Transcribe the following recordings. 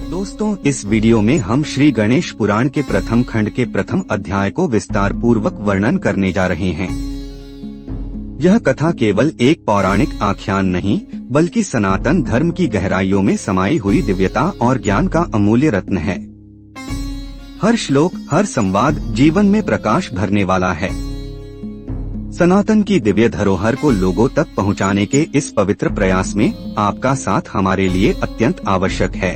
दोस्तों, इस वीडियो में हम श्री गणेश पुराण के प्रथम खंड के प्रथम अध्याय को विस्तार पूर्वक वर्णन करने जा रहे हैं। यह कथा केवल एक पौराणिक आख्यान नहीं, बल्कि सनातन धर्म की गहराइयों में समाई हुई दिव्यता और ज्ञान का अमूल्य रत्न है। हर श्लोक, हर संवाद जीवन में प्रकाश भरने वाला है। सनातन की दिव्य धरोहर को लोगों तक पहुंचाने के इस पवित्र प्रयास में आपका साथ हमारे लिए अत्यंत आवश्यक है।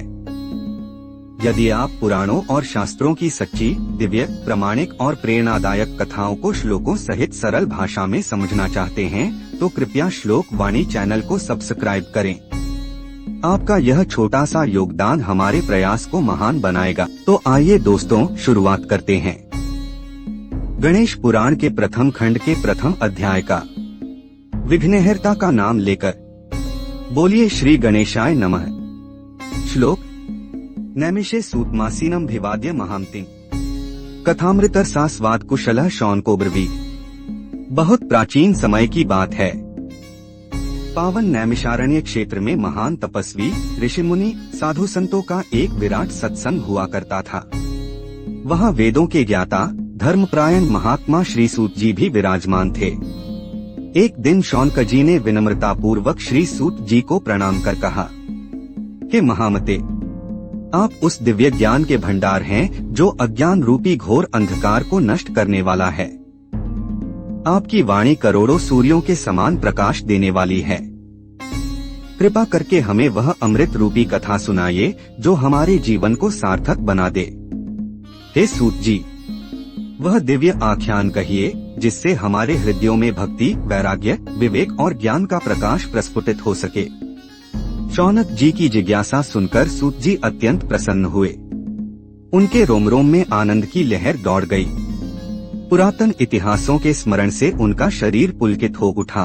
यदि आप पुराणों और शास्त्रों की सच्ची, दिव्य, प्रामाणिक और प्रेरणादायक कथाओं को श्लोकों सहित सरल भाषा में समझना चाहते हैं, तो कृपया श्लोक वाणी चैनल को सब्सक्राइब करें। आपका यह छोटा सा योगदान हमारे प्रयास को महान बनाएगा। तो आइए दोस्तों, शुरुआत करते हैं। गणेश पुराण के प्रथम खंड के प्रथम अध्याय का। विघ्नहर्ता का नाम लेकर बोलिए श्री गणेशाय नमः। श्लोक: नैमिषे सूतमासीनम भिवाद्य महामतिम कथामृतर सा स्वाद कुशलः शौनको ब्रवीत। बहुत प्राचीन समय की बात है। पावन नैमिषारण्य क्षेत्र में महान तपस्वी, ऋषि मुनि, साधु संतों का एक विराट सत्संग हुआ करता था। वहाँ वेदों के ज्ञाता, धर्मपरायण महात्मा श्री सूत जी भी विराजमान थे। एक दिन शौनक जी ने विनम्रता पूर्वक श्री सूत जी को प्रणाम कर कहा, हे महामते, आप उस दिव्य ज्ञान के भंडार हैं जो अज्ञान रूपी घोर अंधकार को नष्ट करने वाला है। आपकी वाणी करोड़ों सूर्यों के समान प्रकाश देने वाली है। कृपा करके हमें वह अमृत रूपी कथा सुनाइए जो हमारे जीवन को सार्थक बना दे। हे सूत जी, वह दिव्य आख्यान कहिए जिससे हमारे हृदयों में भक्ति, वैराग्य, विवेक और ज्ञान का प्रकाश प्रस्फुटित हो सके। शौनक जी की जिज्ञासा सुनकर सूत जी अत्यंत प्रसन्न हुए। उनके रोम रोम में आनंद की लहर दौड़ गई। पुरातन इतिहासों के स्मरण से उनका शरीर पुलकित हो उठा।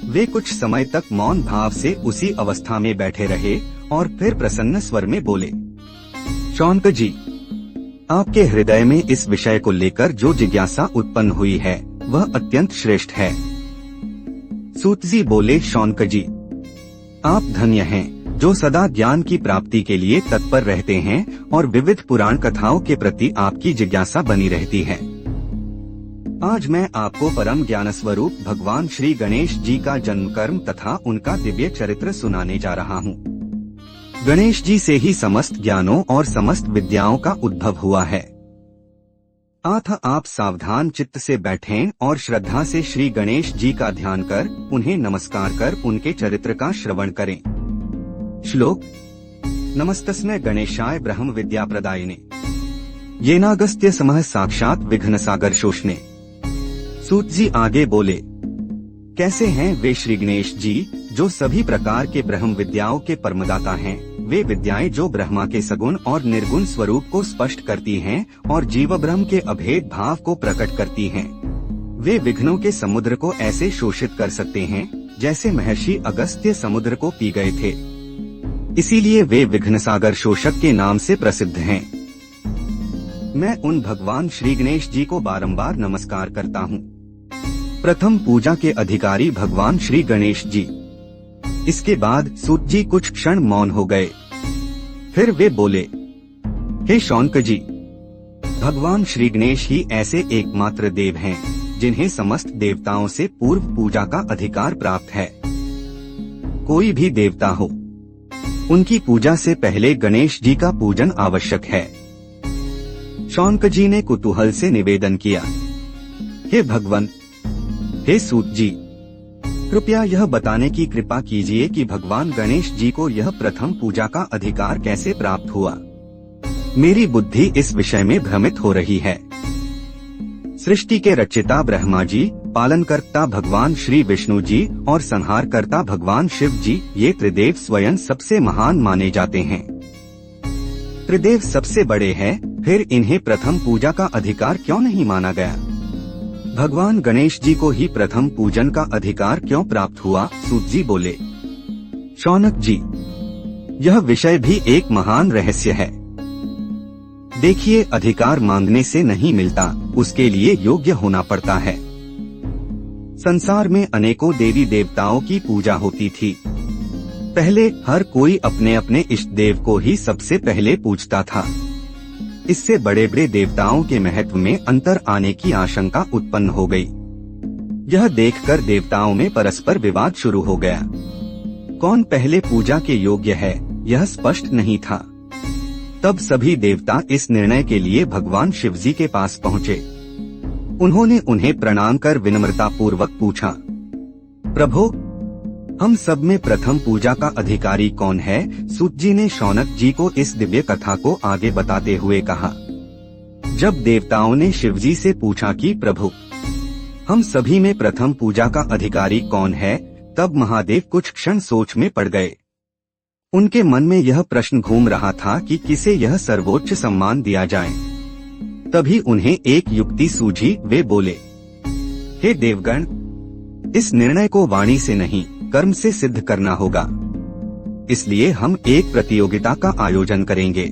वे कुछ समय तक मौन भाव से उसी अवस्था में बैठे रहे और फिर प्रसन्न स्वर में बोले, शौनक जी, आपके हृदय में इस विषय को लेकर जो जिज्ञासा उत्पन्न हुई है वह अत्यंत श्रेष्ठ है। सूत जी बोले, शौनक जी, आप धन्य हैं जो सदा ज्ञान की प्राप्ति के लिए तत्पर रहते हैं और विविध पुराण कथाओं के प्रति आपकी जिज्ञासा बनी रहती है। आज मैं आपको परम ज्ञान स्वरूप भगवान श्री गणेश जी का जन्म कर्म तथा उनका दिव्य चरित्र सुनाने जा रहा हूँ। गणेश जी से ही समस्त ज्ञानों और समस्त विद्याओं का उद्भव हुआ है। अतः आप सावधान चित्त से बैठें और श्रद्धा से श्री गणेश जी का ध्यान कर, उन्हें नमस्कार कर उनके चरित्र का श्रवण करें। श्लोक: नमस्तस्मै गणेशाय ब्रह्म विद्या प्रदायिने येनागस्त्य समः साक्षात विघ्न सागर शोषणे। सूत जी आगे बोले, कैसे हैं वे श्री गणेश जी जो सभी प्रकार के ब्रह्म विद्याओं के परमदाता हैं। वे विद्याएं जो ब्रह्मा के सगुण और निर्गुण स्वरूप को स्पष्ट करती हैं और जीव ब्रह्म के अभेद भाव को प्रकट करती हैं। वे विघ्नों के समुद्र को ऐसे शोषित कर सकते हैं जैसे महर्षि अगस्त्य समुद्र को पी गए थे। इसीलिए वे विघ्न सागर शोषक के नाम से प्रसिद्ध हैं। मैं उन भगवान श्री गणेश जी को बारंबार नमस्कार करता हूँ। प्रथम पूजा के अधिकारी भगवान श्री गणेश जी। इसके बाद सूत जी कुछ क्षण मौन हो गए। फिर वे बोले, हे शौनक जी, भगवान श्री गणेश ही ऐसे एकमात्र देव हैं जिन्हें समस्त देवताओं से पूर्व पूजा का अधिकार प्राप्त है। कोई भी देवता हो, उनकी पूजा से पहले गणेश जी का पूजन आवश्यक है। शौनक जी ने कुतूहल से निवेदन किया, हे भगवान, हे सूत जी, कृपया यह बताने की कृपा कीजिए कि भगवान गणेश जी को यह प्रथम पूजा का अधिकार कैसे प्राप्त हुआ। मेरी बुद्धि इस विषय में भ्रमित हो रही है। सृष्टि के रचयिता ब्रह्मा जी, पालनकर्ता भगवान श्री विष्णु जी और संहारकर्ता भगवान शिव जी, ये त्रिदेव स्वयं सबसे महान माने जाते हैं। त्रिदेव सबसे बड़े हैं, फिर इन्हें प्रथम पूजा का अधिकार क्यों नहीं माना गया? भगवान गणेश जी को ही प्रथम पूजन का अधिकार क्यों प्राप्त हुआ? सूत जी बोले, शौनक जी, यह विषय भी एक महान रहस्य है। देखिए, अधिकार मांगने से नहीं मिलता, उसके लिए योग्य होना पड़ता है। संसार में अनेकों देवी देवताओं की पूजा होती थी। पहले हर कोई अपने अपने इष्ट देव को ही सबसे पहले पूजता था। इससे बड़े बड़े देवताओं के महत्व में अंतर आने की आशंका उत्पन्न हो गई। यह देखकर देवताओं में परस्पर विवाद शुरू हो गया। कौन पहले पूजा के योग्य है, यह स्पष्ट नहीं था। तब सभी देवता इस निर्णय के लिए भगवान शिवजी के पास पहुँचे। उन्होंने उन्हें प्रणाम कर विनम्रता पूर्वक पूछा, प्रभु, हम सब में प्रथम पूजा का अधिकारी कौन है? सूत जी ने शौनक जी को इस दिव्य कथा को आगे बताते हुए कहा। जब देवताओं ने शिवजी से पूछा कि प्रभु, हम सभी में प्रथम पूजा का अधिकारी कौन है, तब महादेव कुछ क्षण सोच में पड़ गए। उनके मन में यह प्रश्न घूम रहा था कि किसे यह सर्वोच्च सम्मान दिया जाए। तभी उन्हें एक युक्ति सूझी। वे बोले, हे देवगण, इस निर्णय को वाणी से नहीं कर्म से सिद्ध करना होगा। इसलिए हम एक प्रतियोगिता का आयोजन करेंगे,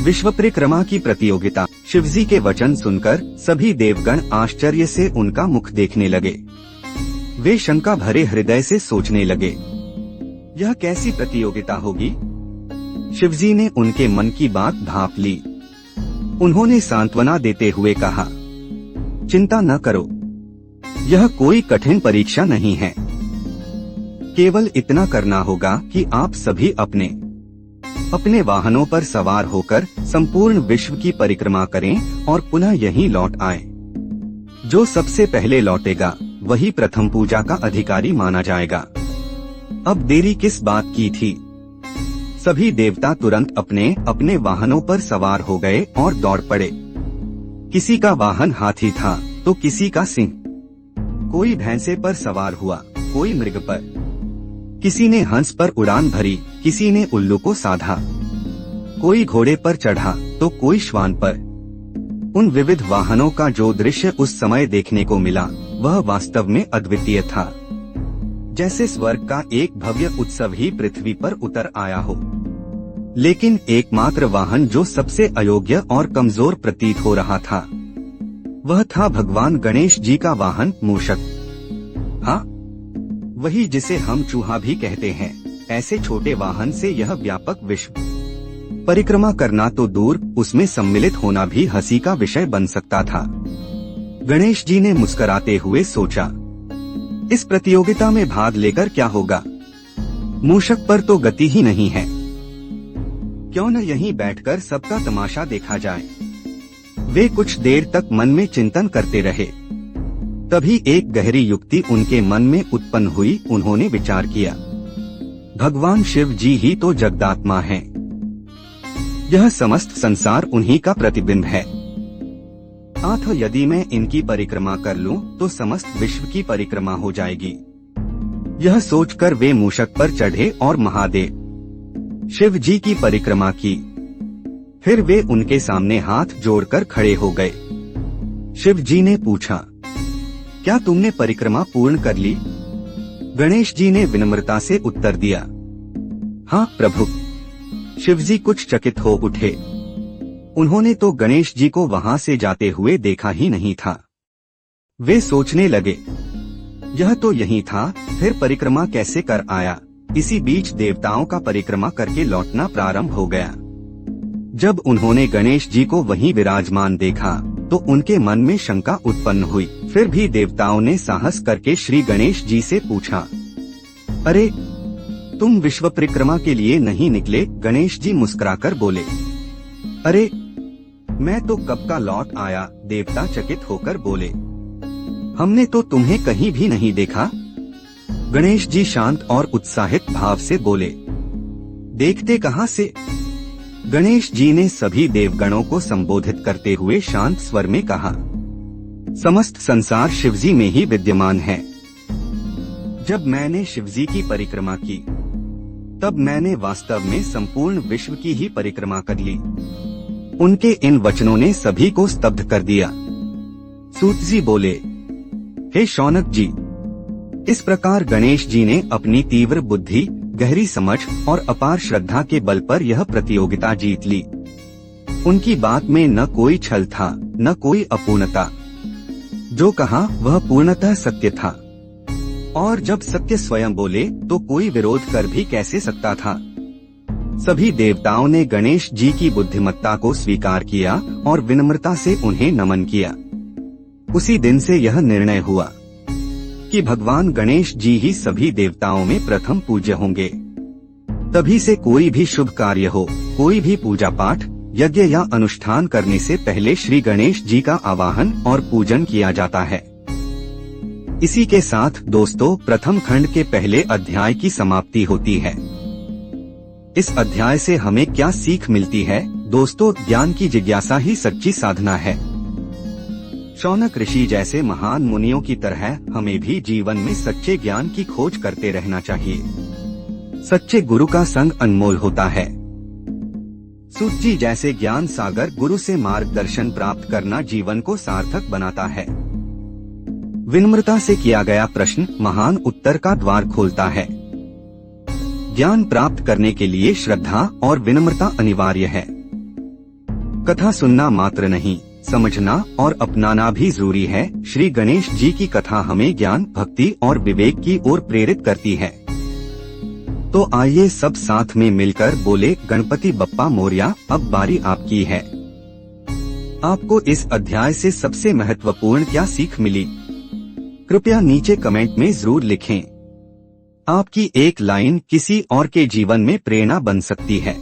विश्व परिक्रमा की प्रतियोगिता। शिवजी के वचन सुनकर सभी देवगण आश्चर्य से उनका मुख देखने लगे। वे शंका भरे हृदय से सोचने लगे, यह कैसी प्रतियोगिता होगी? शिवजी ने उनके मन की बात भांप ली। उन्होंने सांत्वना देते हुए कहा, चिंता न करो, यह कोई कठिन परीक्षा नहीं है। केवल इतना करना होगा कि आप सभी अपने अपने वाहनों पर सवार होकर संपूर्ण विश्व की परिक्रमा करें और पुनः यहीं लौट आए। जो सबसे पहले लौटेगा वही प्रथम पूजा का अधिकारी माना जाएगा। अब देरी किस बात की थी? सभी देवता तुरंत अपने अपने वाहनों पर सवार हो गए और दौड़ पड़े। किसी का वाहन हाथी था तो किसी का सिंह, कोई भैंसे पर सवार हुआ, कोई मृग पर, किसी ने हंस पर उड़ान भरी, किसी ने उल्लू को साधा, कोई घोड़े पर चढ़ा तो कोई श्वान पर। उन विविध वाहनों का जो दृश्य उस समय देखने को मिला वह वास्तव में अद्वितीय था। जैसे स्वर्ग का एक भव्य उत्सव ही पृथ्वी पर उतर आया हो। लेकिन एकमात्र वाहन जो सबसे अयोग्य और कमजोर प्रतीत हो रहा था वह था भगवान गणेश जी का वाहन मूषक। हाँ, वही जिसे हम चूहा भी कहते हैं। ऐसे छोटे वाहन से यह व्यापक विश्व परिक्रमा करना तो दूर, उसमें सम्मिलित होना भी हंसी का विषय बन सकता था। गणेश जी ने मुस्कुराते हुए सोचा, इस प्रतियोगिता में भाग लेकर क्या होगा? मूषक पर तो गति ही नहीं है, क्यों न यहीं बैठकर सबका तमाशा देखा जाए। वे कुछ देर तक मन में चिंतन करते रहे। तभी एक गहरी युक्ति उनके मन में उत्पन्न हुई। उन्होंने विचार किया, भगवान शिव जी ही तो जगदात्मा हैं। यह समस्त संसार उन्हीं का प्रतिबिंब है। अतः यदि मैं इनकी परिक्रमा कर लूं तो समस्त विश्व की परिक्रमा हो जाएगी। यह सोचकर वे मूषक पर चढ़े और महादेव शिव जी की परिक्रमा की। फिर वे उनके सामने हाथ जोड़कर खड़े हो गए। शिव जी ने पूछा, क्या तुमने परिक्रमा पूर्ण कर ली? गणेश जी ने विनम्रता से उत्तर दिया, हाँ प्रभु। शिवजी कुछ चकित हो उठे। उन्होंने तो गणेश जी को वहां से जाते हुए देखा ही नहीं था। वे सोचने लगे, यह तो यही था, फिर परिक्रमा कैसे कर आया? इसी बीच देवताओं का परिक्रमा करके लौटना प्रारंभ हो गया। जब उन्होंने गणेश जी को वहीं विराजमान देखा तो उनके मन में शंका उत्पन्न हुई। फिर भी देवताओं ने साहस करके श्री गणेश जी से पूछा, अरे तुम विश्व परिक्रमा के लिए नहीं निकले? गणेश जी मुस्कुराकर बोले, अरे मैं तो कब का लौट आया। देवता चकित होकर बोले, हमने तो तुम्हें कहीं भी नहीं देखा। गणेश जी शांत और उत्साहित भाव से बोले, देखते कहाँ से? गणेश जी ने सभी देवगणों को संबोधित करते हुए शांत स्वर में कहा, समस्त संसार शिवजी में ही विद्यमान है। जब मैंने शिवजी की परिक्रमा की तब मैंने वास्तव में संपूर्ण विश्व की ही परिक्रमा कर ली। उनके इन वचनों ने सभी को स्तब्ध कर दिया। सूत जी बोले, हे शौनक जी, इस प्रकार गणेश जी ने अपनी तीव्र बुद्धि, गहरी समझ और अपार श्रद्धा के बल पर यह प्रतियोगिता जीत ली। उनकी बात में न कोई छल था, न कोई अपूर्णता। जो कहा वह पूर्णतः सत्य था। और जब सत्य स्वयं बोले तो कोई विरोध कर भी कैसे सकता था। सभी देवताओं ने गणेश जी की बुद्धिमत्ता को स्वीकार किया और विनम्रता से उन्हें नमन किया। उसी दिन से यह निर्णय हुआ कि भगवान गणेश जी ही सभी देवताओं में प्रथम पूज्य होंगे। तभी से कोई भी शुभ कार्य हो, कोई भी पूजा पाठ, यज्ञ या अनुष्ठान करने से पहले श्री गणेश जी का आवाहन और पूजन किया जाता है। इसी के साथ दोस्तों प्रथम खंड के पहले अध्याय की समाप्ति होती है। इस अध्याय से हमें क्या सीख मिलती है? दोस्तों, ज्ञान की जिज्ञासा ही सच्ची साधना है। शौनक ऋषि जैसे महान मुनियों की तरह हमें भी जीवन में सच्चे ज्ञान की खोज करते रहना चाहिए। सच्चे गुरु का संग अनमोल होता है। सूत जी जैसे ज्ञान सागर गुरु से मार्गदर्शन प्राप्त करना जीवन को सार्थक बनाता है। विनम्रता से किया गया प्रश्न महान उत्तर का द्वार खोलता है। ज्ञान प्राप्त करने के लिए श्रद्धा और विनम्रता अनिवार्य है। कथा सुनना मात्र नहीं, समझना और अपनाना भी जरूरी है। श्री गणेश जी की कथा हमें ज्ञान, भक्ति और विवेक की ओर प्रेरित करती है। तो आइए सब साथ में मिलकर बोले गणपति बप्पा मोरया। अब बारी आपकी है। आपको इस अध्याय से सबसे महत्वपूर्ण क्या सीख मिली? कृपया नीचे कमेंट में जरूर लिखें। आपकी एक लाइन किसी और के जीवन में प्रेरणा बन सकती है।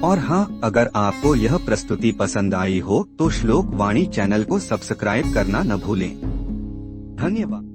और हाँ, अगर आपको यह प्रस्तुति पसंद आई हो तो श्लोक वाणी चैनल को सब्सक्राइब करना न भूलें। धन्यवाद।